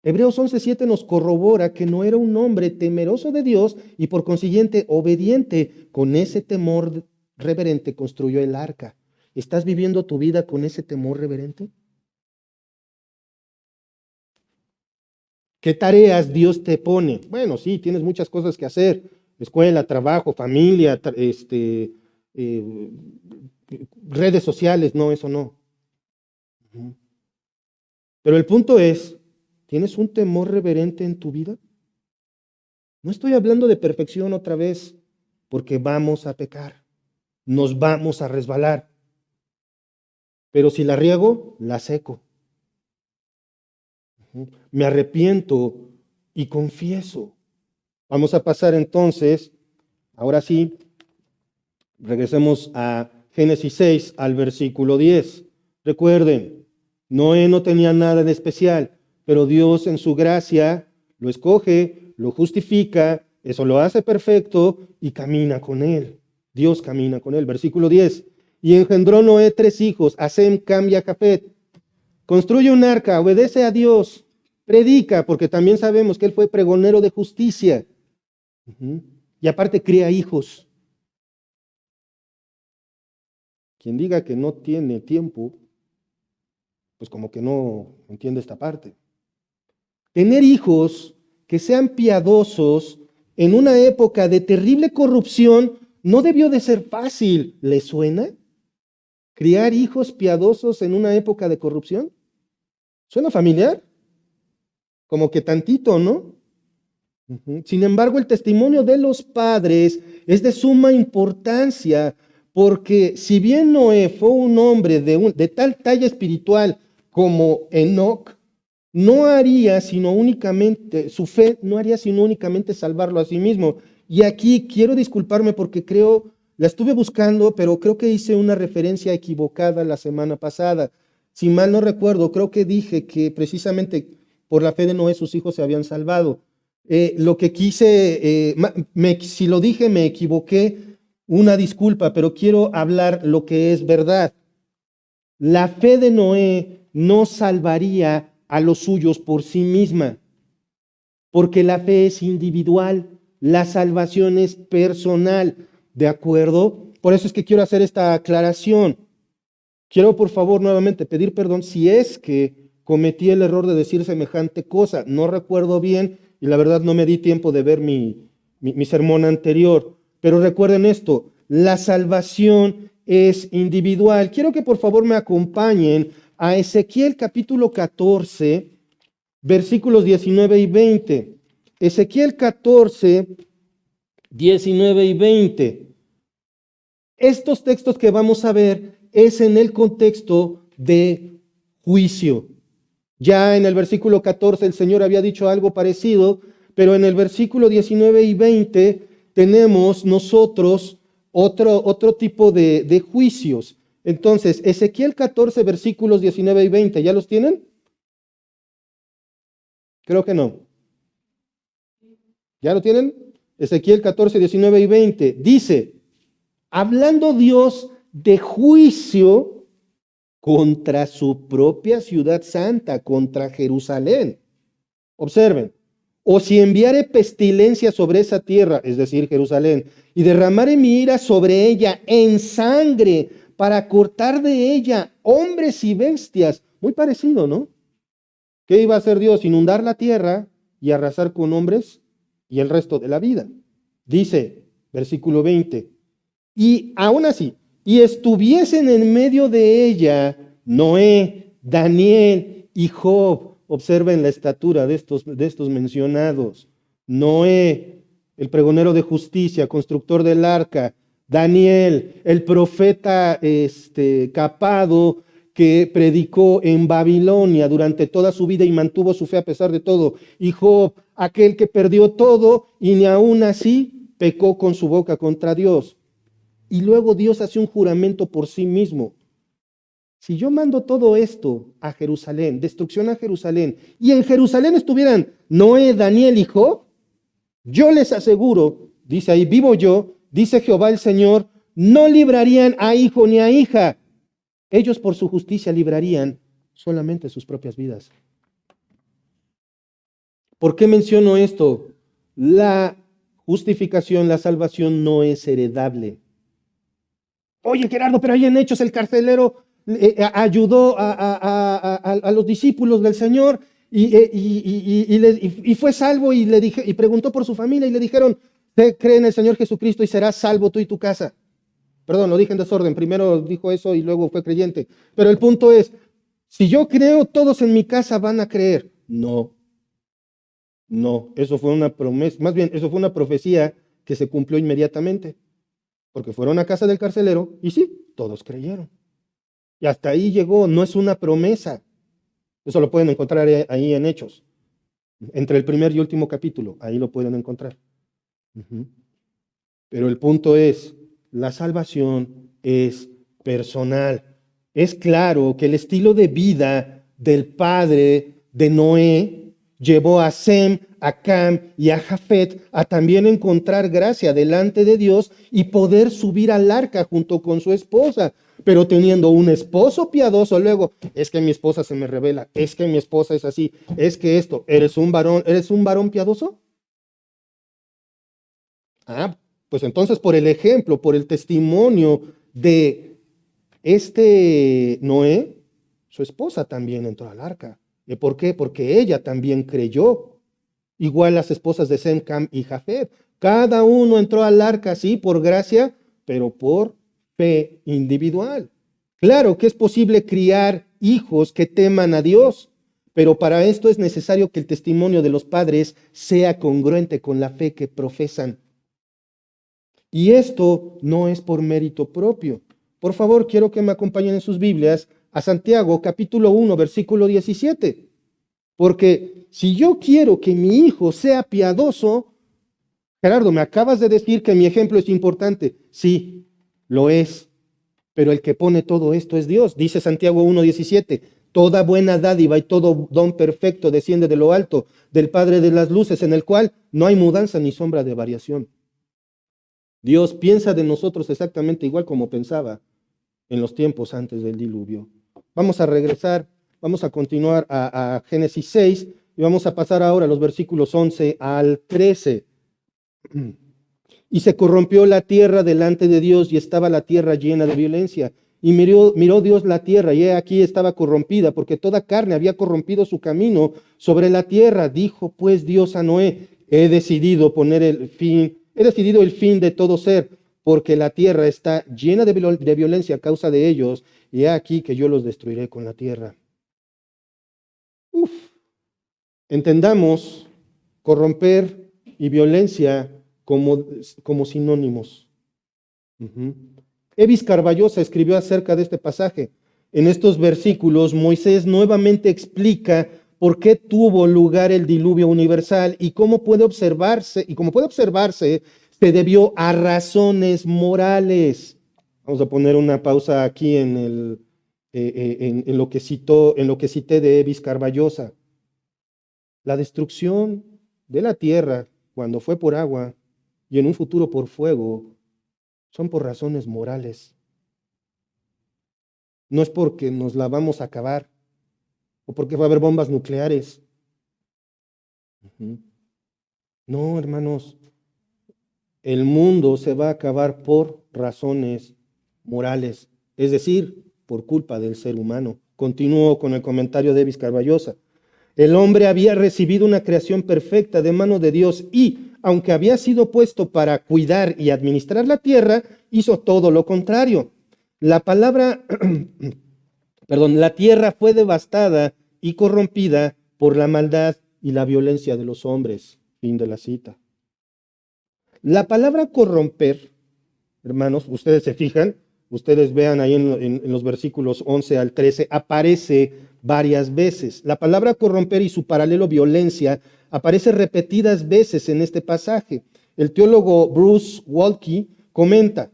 Hebreos 11:7 nos corrobora que no era un hombre temeroso de Dios y por consiguiente obediente. Con ese temor reverente construyó el arca. ¿Estás viviendo tu vida con ese temor reverente? ¿Qué tareas Dios te pone? Bueno, sí, tienes muchas cosas que hacer. Escuela, trabajo, familia, eh, redes sociales. No, eso no. Pero el punto es, ¿tienes un temor reverente en tu vida? No estoy hablando de perfección otra vez, porque vamos a pecar, nos vamos a resbalar. Pero si la riego, la seco. Me arrepiento y confieso. Vamos a pasar entonces, ahora sí, regresemos a Génesis 6, al versículo 10. Recuerden, Noé no tenía nada de especial, pero Dios en su gracia lo escoge, lo justifica, eso lo hace perfecto y camina con él. Dios camina con él. Versículo 10. Y engendró Noé 3 hijos, a Sem, Cam y a Jafet. Construye un arca, obedece a Dios, predica, porque también sabemos que él fue pregonero de justicia. Y aparte cría hijos. Quien diga que no tiene tiempo, pues como que no entiende esta parte. Tener hijos que sean piadosos en una época de terrible corrupción no debió de ser fácil. ¿Le suena? ¿Criar hijos piadosos en una época de corrupción? ¿Suena familiar? Como que tantito, ¿no? Sin embargo, el testimonio de los padres es de suma importancia, porque si bien Noé fue un hombre de tal talla espiritual como Enoc, no haría sino únicamente, su fe no haría sino únicamente salvarlo a sí mismo. Y aquí quiero disculparme porque la estuve buscando, pero creo que hice una referencia equivocada la semana pasada. Si mal no recuerdo, creo que dije que precisamente por la fe de Noé sus hijos se habían salvado. Lo que quise, si lo dije me equivoqué, una disculpa, pero quiero hablar lo que es verdad. La fe de Noé no salvaría a los suyos por sí misma, porque la fe es individual, la salvación es personal, ¿de acuerdo? Por eso es que quiero hacer esta aclaración. Quiero, por favor, nuevamente pedir perdón si es que cometí el error de decir semejante cosa. No recuerdo bien y la verdad no me di tiempo de ver mi sermón anterior. Pero recuerden esto, la salvación es individual. Quiero que por favor me acompañen a Ezequiel capítulo 14, versículos 19 y 20. Ezequiel 14, 19 y 20. Estos textos que vamos a ver es en el contexto de juicio. Ya en el versículo 14 el Señor había dicho algo parecido, pero en el versículo 19 y 20 tenemos nosotros otro tipo de juicios. Entonces, Ezequiel 14, versículos 19 y 20, ¿ya los tienen? Creo que no. ¿Ya lo tienen? Ezequiel 14, 19 y 20. Dice, hablando Dios de juicio contra su propia ciudad santa, contra Jerusalén. Observen, o si enviare pestilencia sobre esa tierra, es decir, Jerusalén, y derramare mi ira sobre ella en sangre, para cortar de ella hombres y bestias. Muy parecido, ¿no? ¿Qué iba a hacer Dios? Inundar la tierra y arrasar con hombres y el resto de la vida. Dice, versículo 20, y aún así, y estuviesen en medio de ella Noé, Daniel y Job. Observen la estatura de estos mencionados. Noé, el pregonero de justicia, constructor del arca. Daniel, el profeta capado, que predicó en Babilonia durante toda su vida y mantuvo su fe a pesar de todo. Y Job, aquel que perdió todo y ni aún así pecó con su boca contra Dios. Y luego Dios hace un juramento por sí mismo. Si yo mando todo esto a Jerusalén, destrucción a Jerusalén, y en Jerusalén estuvieran Noé, Daniel y Job, yo les aseguro, dice ahí, vivo yo, dice Jehová el Señor, no librarían a hijo ni a hija. Ellos por su justicia librarían solamente sus propias vidas. ¿Por qué menciono esto? La justificación, la salvación no es heredable. Oye, Gerardo, pero ahí en Hechos el carcelero ayudó a los discípulos del Señor y fue salvo y preguntó por su familia y le dijeron, cree en el Señor Jesucristo y serás salvo tú y tu casa. Perdón, lo dije en desorden, primero dijo eso y luego fue creyente. Pero el punto es, si yo creo, todos en mi casa van a creer. No, eso fue una promesa, más bien, eso fue una profecía que se cumplió inmediatamente. Porque fueron a casa del carcelero y sí, todos creyeron. Y hasta ahí llegó, no es una promesa. Eso lo pueden encontrar ahí en Hechos. Entre el primer y último capítulo, ahí lo pueden encontrar. Pero el punto es, la salvación es personal. Es claro que el estilo de vida del padre de Noé llevó a Sem, a Cam y a Jafet a también encontrar gracia delante de Dios y poder subir al arca junto con su esposa. Pero teniendo un esposo piadoso, luego, es que mi esposa se me revela, es que mi esposa es así, es que esto, ¿eres un varón piadoso? Pues entonces por el ejemplo, por el testimonio de este Noé, su esposa también entró al arca. ¿Y por qué? Porque ella también creyó. Igual las esposas de Sem, Cam y Jafet. Cada uno entró al arca, sí, por gracia, pero por fe individual. Claro que es posible criar hijos que teman a Dios, pero para esto es necesario que el testimonio de los padres sea congruente con la fe que profesan. Y esto no es por mérito propio. Por favor, quiero que me acompañen en sus Biblias a Santiago capítulo 1, versículo 17. Porque si yo quiero que mi hijo sea piadoso, Gerardo, me acabas de decir que mi ejemplo es importante. Sí, lo es. Pero el que pone todo esto es Dios. Dice Santiago 1:17, toda buena dádiva y todo don perfecto desciende de lo alto, del Padre de las luces, en el cual no hay mudanza ni sombra de variación. Dios piensa de nosotros exactamente igual como pensaba en los tiempos antes del diluvio. Vamos a regresar, vamos a continuar a Génesis 6 y vamos a pasar ahora a los versículos 11 al 13. Y se corrompió la tierra delante de Dios y estaba la tierra llena de violencia. Y miró Dios la tierra y he aquí estaba corrompida porque toda carne había corrompido su camino sobre la tierra. Dijo pues Dios a Noé, he decidido el fin de todo ser, porque la tierra está llena de violencia a causa de ellos, y he aquí que yo los destruiré con la tierra. Entendamos corromper y violencia como sinónimos. Evis Carballosa escribió acerca de este pasaje. En estos versículos, Moisés nuevamente explica por qué tuvo lugar el diluvio universal y cómo puede observarse, se debió a razones morales. Vamos a poner una pausa aquí en lo que cité de Evis Carballosa. La destrucción de la tierra, cuando fue por agua y en un futuro por fuego, son por razones morales. No es porque nos la vamos a acabar o porque va a haber bombas nucleares. No, hermanos, el mundo se va a acabar por razones morales, es decir, por culpa del ser humano. Continúo con el comentario de Evis Carballosa. El hombre había recibido una creación perfecta de mano de Dios y, aunque había sido puesto para cuidar y administrar la tierra, hizo todo lo contrario. La tierra fue devastada y corrompida por la maldad y la violencia de los hombres. Fin de la cita. La palabra corromper, hermanos, ustedes se fijan, ustedes vean ahí en los versículos 11 al 13, aparece varias veces. La palabra corromper y su paralelo violencia aparece repetidas veces en este pasaje. El teólogo Bruce Waltke comenta,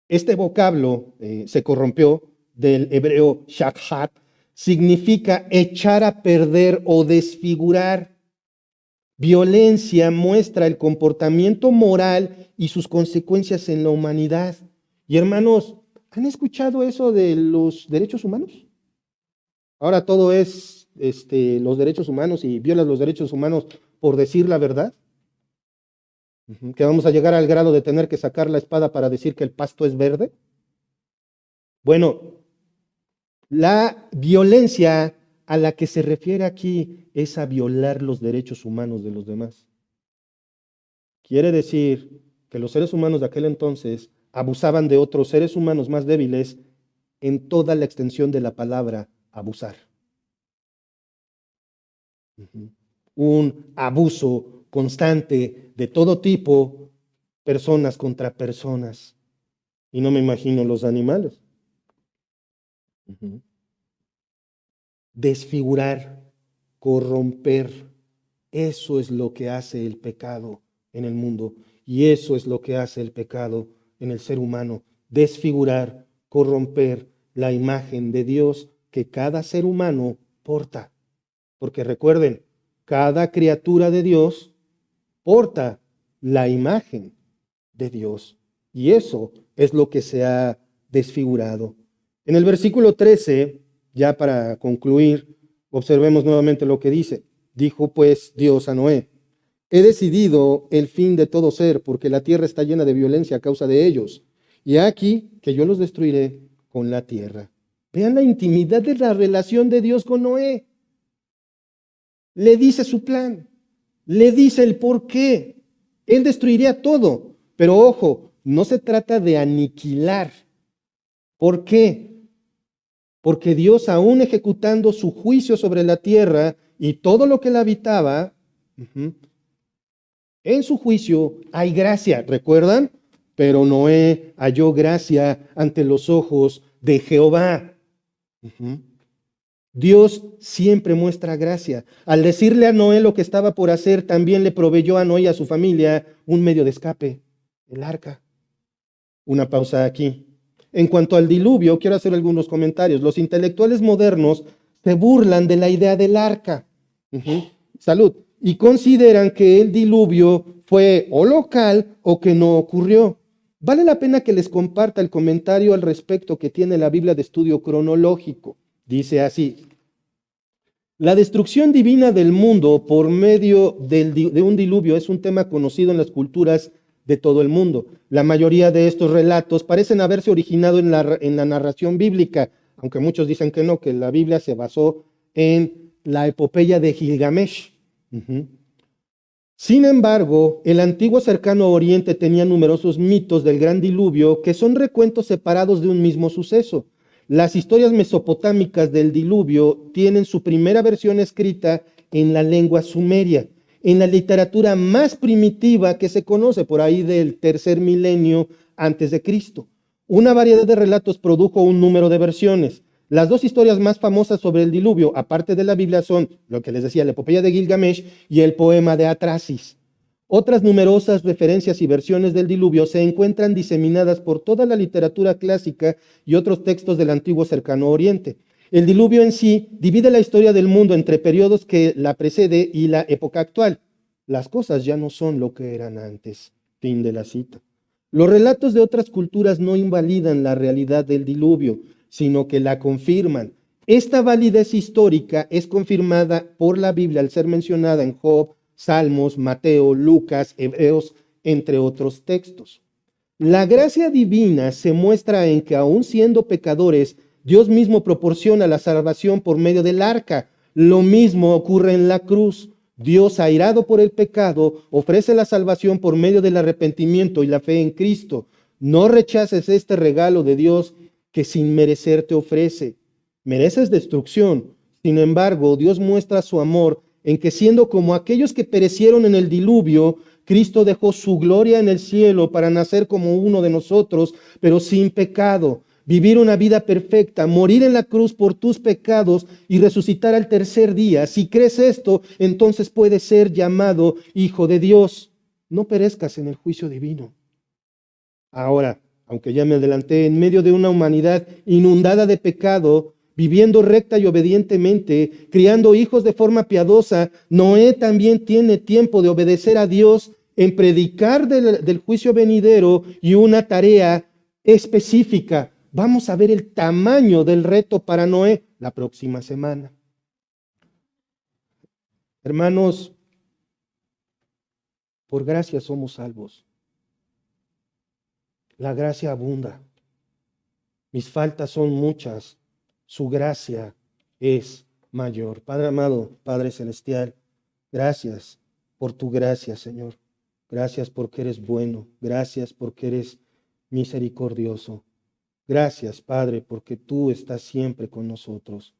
este vocablo se corrompió del hebreo shakhat, significa echar a perder o desfigurar. Violencia muestra el comportamiento moral y sus consecuencias en la humanidad. Y hermanos, ¿han escuchado eso de los derechos humanos? Ahora todo es los derechos humanos y violas los derechos humanos por decir la verdad. Que vamos a llegar al grado de tener que sacar la espada para decir que el pasto es verde. Bueno, la violencia a la que se refiere aquí es a violar los derechos humanos de los demás. Quiere decir que los seres humanos de aquel entonces abusaban de otros seres humanos más débiles en toda la extensión de la palabra abusar. Un abuso constante de todo tipo, personas contra personas. Y no me imagino los animales. Desfigurar, corromper, eso es lo que hace el pecado en el mundo. Y eso es lo que hace el pecado en el ser humano. Desfigurar, corromper la imagen de Dios que cada ser humano porta. Porque recuerden, cada criatura de Dios porta la imagen de Dios. Y eso es lo que se ha desfigurado. En el versículo 13, ya para concluir, observemos nuevamente lo que dice. Dijo pues Dios a Noé, he decidido el fin de todo ser, porque la tierra está llena de violencia a causa de ellos. Y aquí que yo los destruiré con la tierra. Vean la intimidad de la relación de Dios con Noé. Le dice su plan, le dice el por qué. Él destruiría todo, pero ojo, no se trata de aniquilar. ¿Por qué? Porque Dios, aún ejecutando su juicio sobre la tierra y todo lo que la habitaba, en su juicio hay gracia, ¿recuerdan? Pero Noé halló gracia ante los ojos de Jehová. Dios siempre muestra gracia. Al decirle a Noé lo que estaba por hacer, también le proveyó a Noé y a su familia un medio de escape, el arca. Una pausa aquí. En cuanto al diluvio, quiero hacer algunos comentarios. Los intelectuales modernos se burlan de la idea del arca. Salud. Y consideran que el diluvio fue o local o que no ocurrió. Vale la pena que les comparta el comentario al respecto que tiene la Biblia de Estudio Cronológico. Dice así: la destrucción divina del mundo por medio de un diluvio es un tema conocido en las culturas de todo el mundo. La mayoría de estos relatos parecen haberse originado en la narración bíblica, aunque muchos dicen que no, que la Biblia se basó en la epopeya de Gilgamesh. Sin embargo, el antiguo cercano oriente tenía numerosos mitos del gran diluvio que son recuentos separados de un mismo suceso. Las historias mesopotámicas del diluvio tienen su primera versión escrita en la lengua sumeria, en la literatura más primitiva que se conoce, por ahí del tercer milenio antes de Cristo. Una variedad de relatos produjo un número de versiones. Las dos historias más famosas sobre el diluvio, aparte de la Biblia, son lo que les decía, la epopeya de Gilgamesh y el poema de Atrasis. Otras numerosas referencias y versiones del diluvio se encuentran diseminadas por toda la literatura clásica y otros textos del antiguo cercano oriente. El diluvio en sí divide la historia del mundo entre periodos que la precede y la época actual. Las cosas ya no son lo que eran antes. Fin de la cita. Los relatos de otras culturas no invalidan la realidad del diluvio, sino que la confirman. Esta validez histórica es confirmada por la Biblia al ser mencionada en Job, Salmos, Mateo, Lucas, Hebreos, entre otros textos. La gracia divina se muestra en que aun siendo pecadores, Dios mismo proporciona la salvación por medio del arca. Lo mismo ocurre en la cruz. Dios, airado por el pecado, ofrece la salvación por medio del arrepentimiento y la fe en Cristo. No rechaces este regalo de Dios que sin merecer te ofrece. Mereces destrucción. Sin embargo, Dios muestra su amor en que siendo como aquellos que perecieron en el diluvio, Cristo dejó su gloria en el cielo para nacer como uno de nosotros, pero sin pecado, vivir una vida perfecta, morir en la cruz por tus pecados y resucitar al tercer día. Si crees esto, entonces puedes ser llamado hijo de Dios. No perezcas en el juicio divino. Ahora, aunque ya me adelanté, en medio de una humanidad inundada de pecado, viviendo recta y obedientemente, criando hijos de forma piadosa, Noé también tiene tiempo de obedecer a Dios en predicar del juicio venidero y una tarea específica. Vamos a ver el tamaño del reto para Noé la próxima semana. Hermanos, por gracia somos salvos. La gracia abunda. Mis faltas son muchas. Su gracia es mayor. Padre amado, Padre celestial, gracias por tu gracia, Señor. Gracias porque eres bueno. Gracias porque eres misericordioso. Gracias, Padre, porque tú estás siempre con nosotros.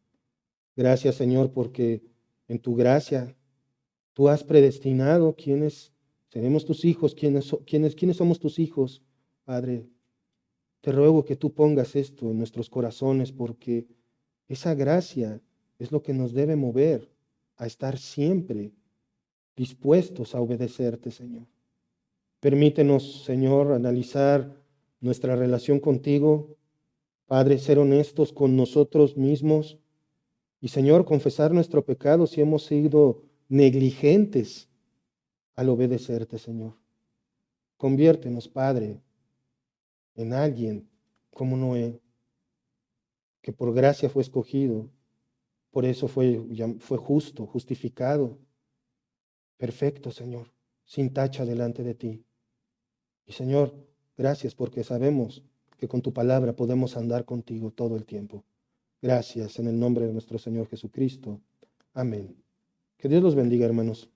Gracias, Señor, porque en tu gracia tú has predestinado quiénes seremos tus hijos, quiénes somos tus hijos, Padre. Te ruego que tú pongas esto en nuestros corazones, porque esa gracia es lo que nos debe mover a estar siempre dispuestos a obedecerte, Señor. Permítenos, Señor, analizar nuestra relación contigo, Padre, ser honestos con nosotros mismos y, Señor, confesar nuestro pecado si hemos sido negligentes al obedecerte, Señor. Conviértenos, Padre, en alguien como Noé, que por gracia fue escogido, por eso fue justo, justificado, perfecto, Señor, sin tacha delante de ti. Y Señor, gracias porque sabemos que con tu palabra podemos andar contigo todo el tiempo. Gracias en el nombre de nuestro Señor Jesucristo. Amén. Que Dios los bendiga, hermanos.